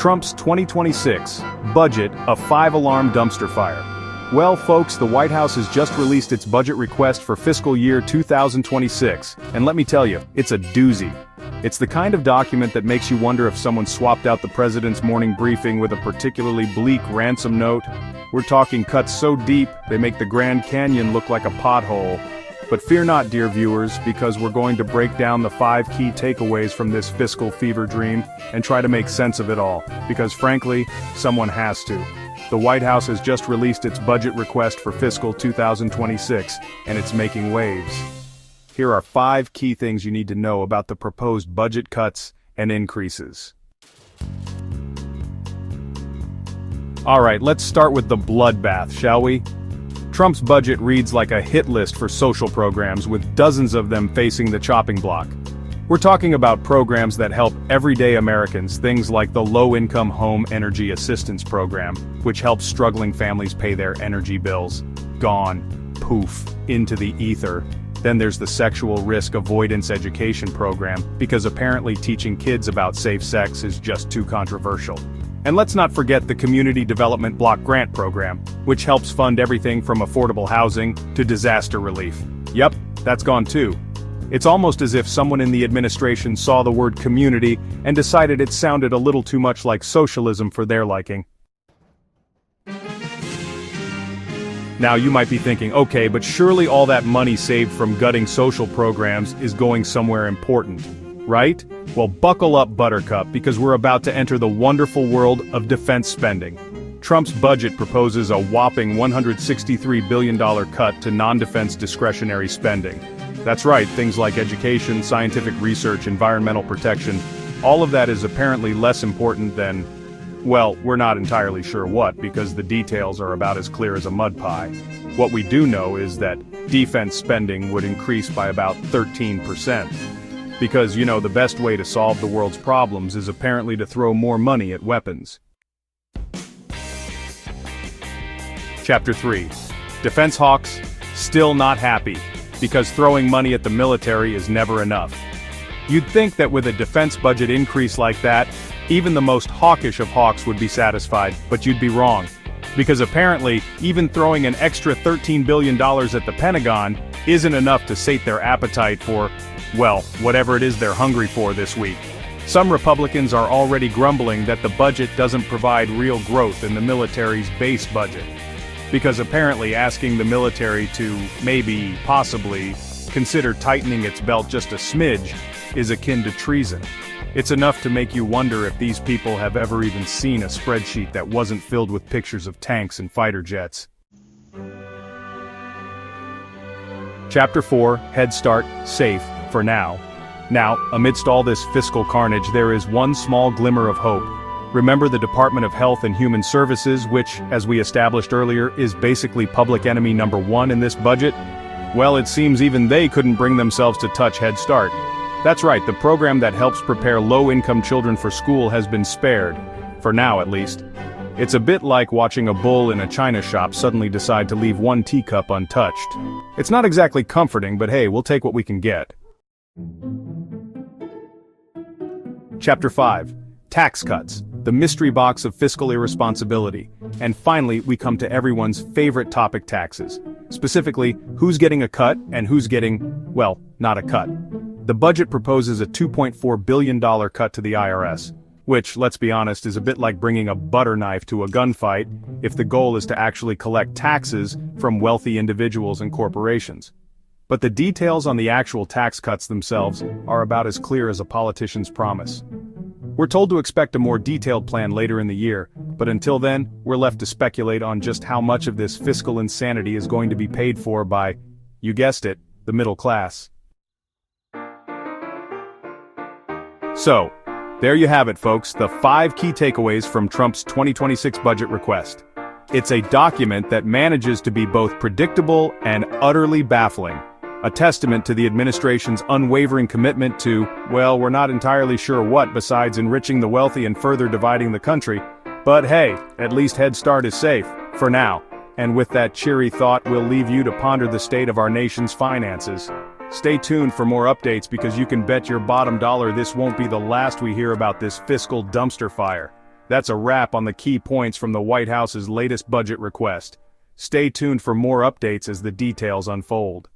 Trump's 2026 budget a five-alarm dumpster fire. Well, folks, the White House has just released its budget request for fiscal year 2026, and let me tell you, it's a doozy. It's the kind of document that makes you wonder if someone swapped out the president's morning briefing with a particularly bleak ransom note. We're talking cuts so deep, they make the Grand Canyon look like a pothole. But fear not, dear viewers, because we're going to break down the 5 key takeaways from this fiscal fever dream and try to make sense of it all, because frankly, someone has to. The White House has just released its budget request for fiscal 2026, and it's making waves. Here are 5 key things you need to know about the proposed budget cuts and increases. Alright, let's start with the bloodbath, shall we? Trump's budget reads like a hit list for social programs, with dozens of them facing the chopping block. We're talking about programs that help everyday Americans, things like the Low-Income Home Energy Assistance Program, which helps struggling families pay their energy bills. Gone. Poof. Into the ether. Then there's the Sexual Risk Avoidance Education Program, because apparently teaching kids about safe sex is just too controversial. And let's not forget the Community Development Block Grant Program, which helps fund everything from affordable housing to disaster relief. Yep, that's gone too. It's almost as if someone in the administration saw the word community and decided it sounded a little too much like socialism for their liking. Now you might be thinking, okay, but surely all that money saved from gutting social programs is going somewhere important, right? Well, buckle up, Buttercup, because we're about to enter the wonderful world of defense spending. Trump's budget proposes a whopping $163 billion cut to non-defense discretionary spending. That's right, things like education, scientific research, environmental protection, all of that is apparently less important than, well, we're not entirely sure what, because the details are about as clear as a mud pie. What we do know is that defense spending would increase by about 13%. Because, you know, the best way to solve the world's problems is apparently to throw more money at weapons. Chapter 3. Defense hawks, still not happy, because throwing money at the military is never enough. You'd think that with a defense budget increase like that, even the most hawkish of hawks would be satisfied, but you'd be wrong. Because apparently, even throwing an extra $13 billion at the Pentagon isn't enough to sate their appetite for, well, whatever it is they're hungry for this week. Some Republicans are already grumbling that the budget doesn't provide real growth in the military's base budget. Because apparently asking the military to, maybe, possibly, consider tightening its belt just a smidge is akin to treason. It's enough to make you wonder if these people have ever even seen a spreadsheet that wasn't filled with pictures of tanks and fighter jets. Chapter 4, Head Start, safe, for now. Now, amidst all this fiscal carnage, there is one small glimmer of hope. Remember the Department of Health and Human Services, which, as we established earlier, is basically public enemy number 1 in this budget? Well, it seems even they couldn't bring themselves to touch Head Start. That's right, the program that helps prepare low-income children for school has been spared, for now at least. It's a bit like watching a bull in a china shop suddenly decide to leave one teacup untouched. It's not exactly comforting, but hey, we'll take what we can get. Chapter 5. Tax cuts, the mystery box of fiscal irresponsibility. And finally, we come to everyone's favorite topic, taxes. Specifically, who's getting a cut and who's getting, well, not a cut. The budget proposes a $2.4 billion cut to the IRS, which, let's be honest, is a bit like bringing a butter knife to a gunfight if the goal is to actually collect taxes from wealthy individuals and corporations. But the details on the actual tax cuts themselves are about as clear as a politician's promise. We're told to expect a more detailed plan later in the year, but until then, we're left to speculate on just how much of this fiscal insanity is going to be paid for by, you guessed it, the middle class. So, there you have it, folks, the 5 key takeaways from Trump's 2026 budget request. It's a document that manages to be both predictable and utterly baffling, a testament to the administration's unwavering commitment to, well, we're not entirely sure what besides enriching the wealthy and further dividing the country, but hey, at least Head Start is safe, for now. And with that cheery thought, we'll leave you to ponder the state of our nation's finances. Stay tuned for more updates because you can bet your bottom dollar this won't be the last we hear about this fiscal dumpster fire. That's a wrap on the key points from the White House's latest budget request. Stay tuned for more updates as the details unfold.